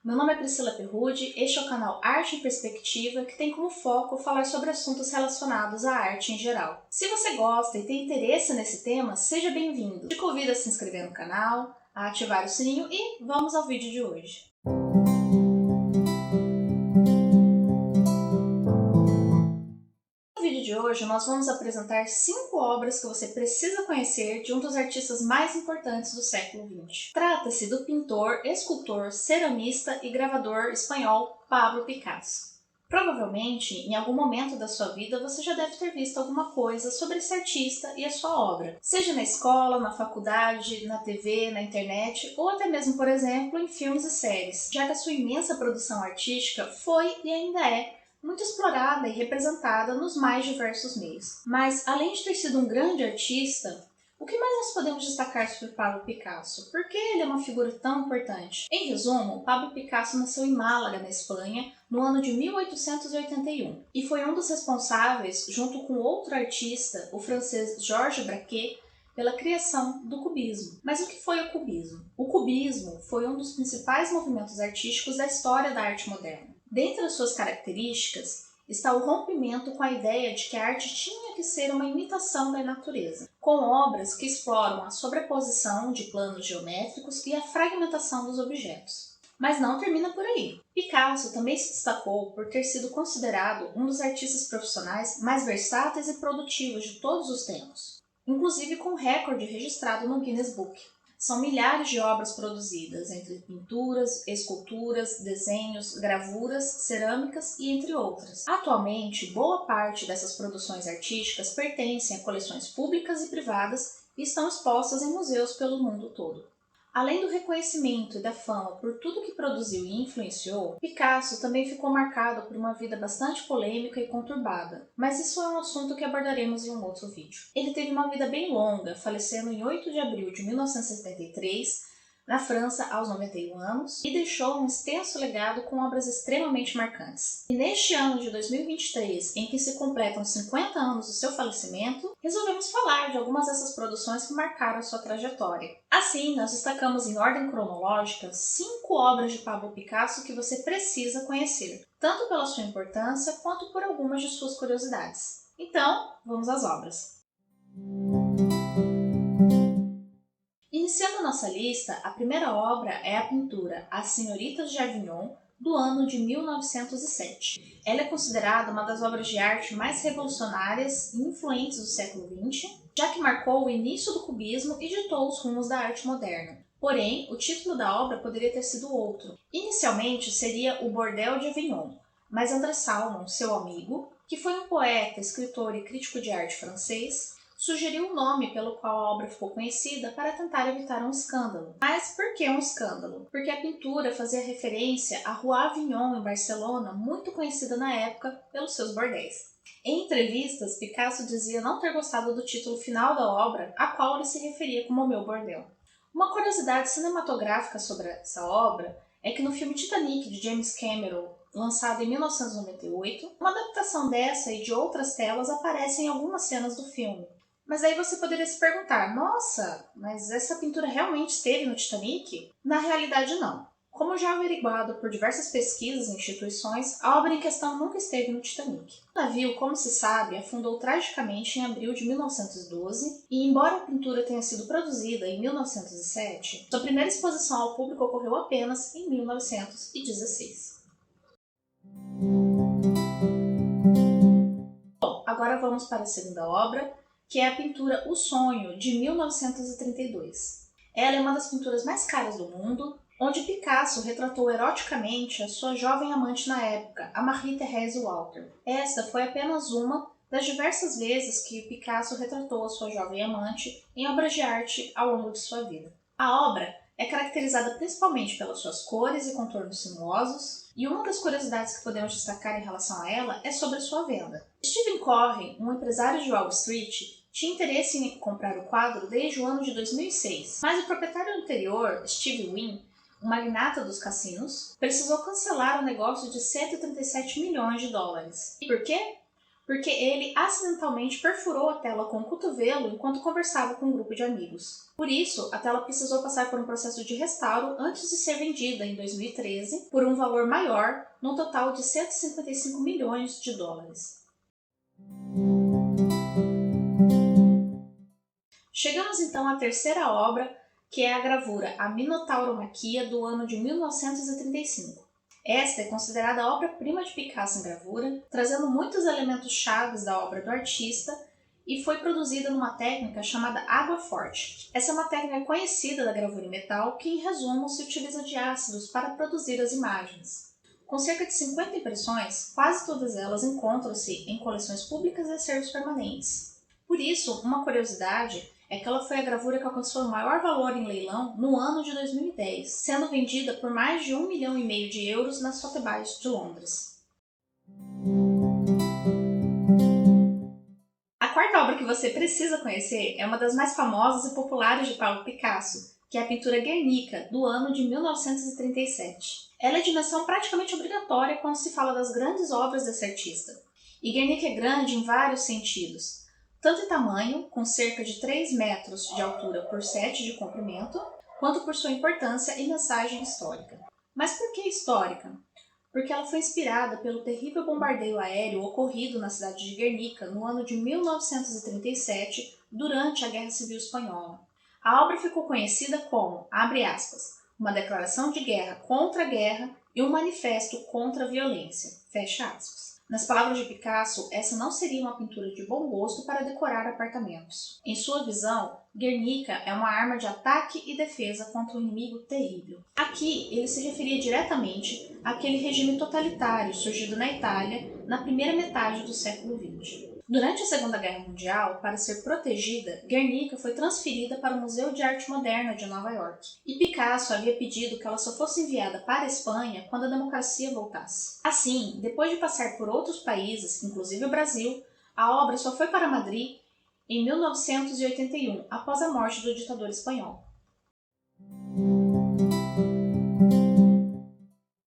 Meu nome é Priscila Perrude, este é o canal Arte em Perspectiva, que tem como foco falar sobre assuntos relacionados à arte em geral. Se você gosta e tem interesse nesse tema, seja bem-vindo. Te convido a se inscrever no canal, a ativar o sininho e vamos ao vídeo de hoje. No vídeo de hoje, nós vamos apresentar 5 obras que você precisa conhecer de um dos artistas mais importantes do século XX. Trata-se do pintor, escultor, ceramista e gravador espanhol Pablo Picasso. Provavelmente, em algum momento da sua vida, você já deve ter visto alguma coisa sobre esse artista e a sua obra, seja na escola, na faculdade, na TV, na internet ou até mesmo, por exemplo, em filmes e séries, já que a sua imensa produção artística foi e ainda é muito explorada e representada nos mais diversos meios. Mas, além de ter sido um grande artista, o que mais nós podemos destacar sobre Pablo Picasso? Por que ele é uma figura tão importante? Em resumo, Pablo Picasso nasceu em Málaga, na Espanha, no ano de 1881, e foi um dos responsáveis, junto com outro artista, o francês Georges Braque, pela criação do cubismo. Mas o que foi o cubismo? O cubismo foi um dos principais movimentos artísticos da história da arte moderna. Dentre as suas características está o rompimento com a ideia de que a arte tinha que ser uma imitação da natureza, com obras que exploram a sobreposição de planos geométricos e a fragmentação dos objetos. Mas não termina por aí. Picasso também se destacou por ter sido considerado um dos artistas profissionais mais versáteis e produtivos de todos os tempos, inclusive com recorde registrado no Guinness Book. São milhares de obras produzidas, entre pinturas, esculturas, desenhos, gravuras, cerâmicas e entre outras. Atualmente, boa parte dessas produções artísticas pertencem a coleções públicas e privadas e estão expostas em museus pelo mundo todo. Além do reconhecimento e da fama por tudo que produziu e influenciou, Picasso também ficou marcado por uma vida bastante polêmica e conturbada, mas isso é um assunto que abordaremos em um outro vídeo. Ele teve uma vida bem longa, falecendo em 8 de abril de 1973, na França, aos 91 anos, e deixou um extenso legado com obras extremamente marcantes. E neste ano de 2023, em que se completam 50 anos do seu falecimento, resolvemos falar de algumas dessas produções que marcaram sua trajetória. Assim, nós destacamos em ordem cronológica 5 obras de Pablo Picasso que você precisa conhecer, tanto pela sua importância quanto por algumas de suas curiosidades. Então, vamos às obras. Iniciando nossa lista, a primeira obra é a pintura As Senhoritas de Avignon, do ano de 1907. Ela é considerada uma das obras de arte mais revolucionárias e influentes do século XX, já que marcou o início do cubismo e ditou os rumos da arte moderna. Porém, o título da obra poderia ter sido outro. Inicialmente seria O Bordel de Avignon, mas André Salmon, seu amigo, que foi um poeta, escritor e crítico de arte francês, sugeriu o nome pelo qual a obra ficou conhecida para tentar evitar um escândalo. Mas por que um escândalo? Porque a pintura fazia referência à Rua Avignon, em Barcelona, muito conhecida na época pelos seus bordéis. Em entrevistas, Picasso dizia não ter gostado do título final da obra, a qual ele se referia como O Meu Bordel. Uma curiosidade cinematográfica sobre essa obra é que no filme Titanic, de James Cameron, lançado em 1998, uma adaptação dessa e de outras telas aparece em algumas cenas do filme. Mas aí você poderia se perguntar, nossa, mas essa pintura realmente esteve no Titanic? Na realidade não. Como já averiguado por diversas pesquisas e instituições, a obra em questão nunca esteve no Titanic. O navio, como se sabe, afundou tragicamente em abril de 1912 e, embora a pintura tenha sido produzida em 1907, sua primeira exposição ao público ocorreu apenas em 1916. Bom, agora vamos para a segunda obra, que é a pintura O Sonho, de 1932. Ela é uma das pinturas mais caras do mundo, onde Picasso retratou eroticamente a sua jovem amante na época, a Marie-Thérèse Walter. Esta foi apenas uma das diversas vezes que Picasso retratou a sua jovem amante em obras de arte ao longo de sua vida. A obra é caracterizada principalmente pelas suas cores e contornos sinuosos, e uma das curiosidades que podemos destacar em relação a ela é sobre sua venda. Stephen Corey, um empresário de Wall Street, tinha interesse em comprar o quadro desde o ano de 2006, mas o proprietário anterior, Steve Wynn, um magnata dos cassinos, precisou cancelar o negócio de 137 milhões de dólares. E por quê? porque ele acidentalmente perfurou a tela com o cotovelo enquanto conversava com um grupo de amigos. Por isso, a tela precisou passar por um processo de restauro antes de ser vendida em 2013 por um valor maior, num total de 155 milhões de dólares. Chegamos então à terceira obra, que é a gravura A Minotauromaquia, do ano de 1935. Esta é considerada a obra-prima de Picasso em gravura, trazendo muitos elementos chaves da obra do artista e foi produzida numa técnica chamada água forte. Essa é uma técnica conhecida da gravura em metal que, em resumo, se utiliza de ácidos para produzir as imagens. Com cerca de 50 impressões, quase todas elas encontram-se em coleções públicas e acervos permanentes. Por isso, uma curiosidade é que ela foi a gravura que alcançou o maior valor em leilão no ano de 2010, sendo vendida por mais de 1,5 milhão de euros na Sotheby's de Londres. A quarta obra que você precisa conhecer é uma das mais famosas e populares de Pablo Picasso, que é a pintura Guernica, do ano de 1937. Ela é de menção praticamente obrigatória quando se fala das grandes obras desse artista. E Guernica é grande em vários sentidos, tanto em tamanho, com cerca de 3 metros de altura por 7 de comprimento, quanto por sua importância e mensagem histórica. Mas por que histórica? Porque ela foi inspirada pelo terrível bombardeio aéreo ocorrido na cidade de Guernica no ano de 1937, durante a Guerra Civil Espanhola. A obra ficou conhecida como, abre aspas, uma declaração de guerra contra a guerra e um manifesto contra a violência, fecha aspas. Nas palavras de Picasso, essa não seria uma pintura de bom gosto para decorar apartamentos. Em sua visão, Guernica é uma arma de ataque e defesa contra um inimigo terrível. Aqui, ele se referia diretamente àquele regime totalitário surgido na Itália na primeira metade do século XX. Durante a Segunda Guerra Mundial, para ser protegida, Guernica foi transferida para o Museu de Arte Moderna de Nova York. E Picasso havia pedido que ela só fosse enviada para a Espanha quando a democracia voltasse. Assim, depois de passar por outros países, inclusive o Brasil, a obra só foi para Madrid em 1981, após a morte do ditador espanhol.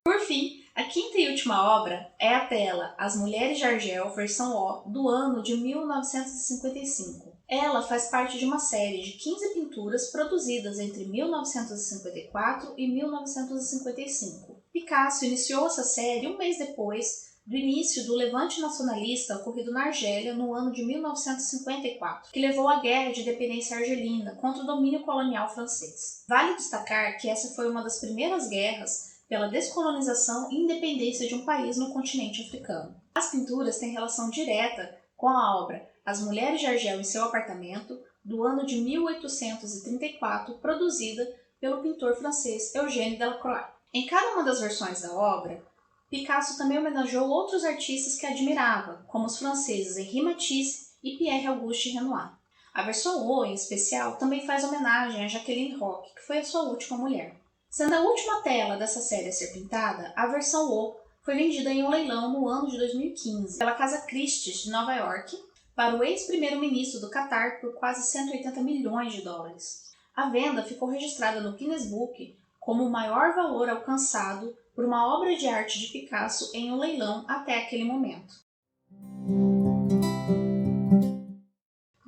Por fim, a quinta e última obra é a tela As Mulheres de Argel, versão O, do ano de 1955. Ela faz parte de uma série de 15 pinturas produzidas entre 1954 e 1955. Picasso iniciou essa série um mês depois do início do levante nacionalista ocorrido na Argélia no ano de 1954, que levou à Guerra de Independência Argelina contra o domínio colonial francês. Vale destacar que essa foi uma das primeiras guerras pela descolonização e independência de um país no continente africano. As pinturas têm relação direta com a obra As Mulheres de Argel em Seu Apartamento, do ano de 1834, produzida pelo pintor francês Eugène Delacroix. Em cada uma das versões da obra, Picasso também homenageou outros artistas que admirava, como os franceses Henri Matisse e Pierre-Auguste Renoir. A versão O, em especial, também faz homenagem a Jacqueline Roch, que foi a sua última mulher. Sendo a última tela dessa série a ser pintada, a versão O foi vendida em um leilão no ano de 2015 pela Casa Christie's de Nova York para o ex-primeiro-ministro do Catar por quase 180 milhões de dólares. A venda ficou registrada no Guinness Book como o maior valor alcançado por uma obra de arte de Picasso em um leilão até aquele momento.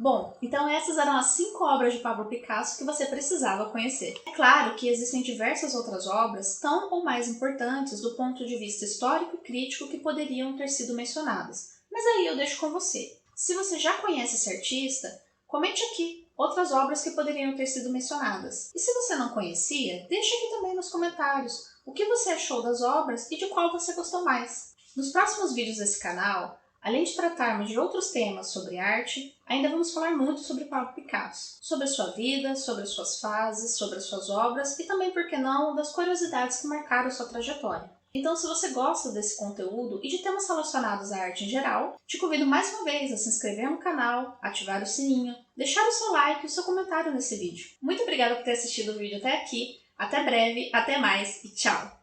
Bom, então essas eram as 5 obras de Pablo Picasso que você precisava conhecer. É claro que existem diversas outras obras tão ou mais importantes do ponto de vista histórico e crítico que poderiam ter sido mencionadas, mas aí eu deixo com você. Se você já conhece esse artista, comente aqui outras obras que poderiam ter sido mencionadas. E se você não conhecia, deixe aqui também nos comentários o que você achou das obras e de qual você gostou mais. Nos próximos vídeos desse canal, além de tratarmos de outros temas sobre arte, ainda vamos falar muito sobre Pablo Picasso, sobre a sua vida, sobre as suas fases, sobre as suas obras e também, por que não, das curiosidades que marcaram sua trajetória. Então, se você gosta desse conteúdo e de temas relacionados à arte em geral, te convido mais uma vez a se inscrever no canal, ativar o sininho, deixar o seu like e o seu comentário nesse vídeo. Muito obrigada por ter assistido o vídeo até aqui, até breve, até mais e tchau!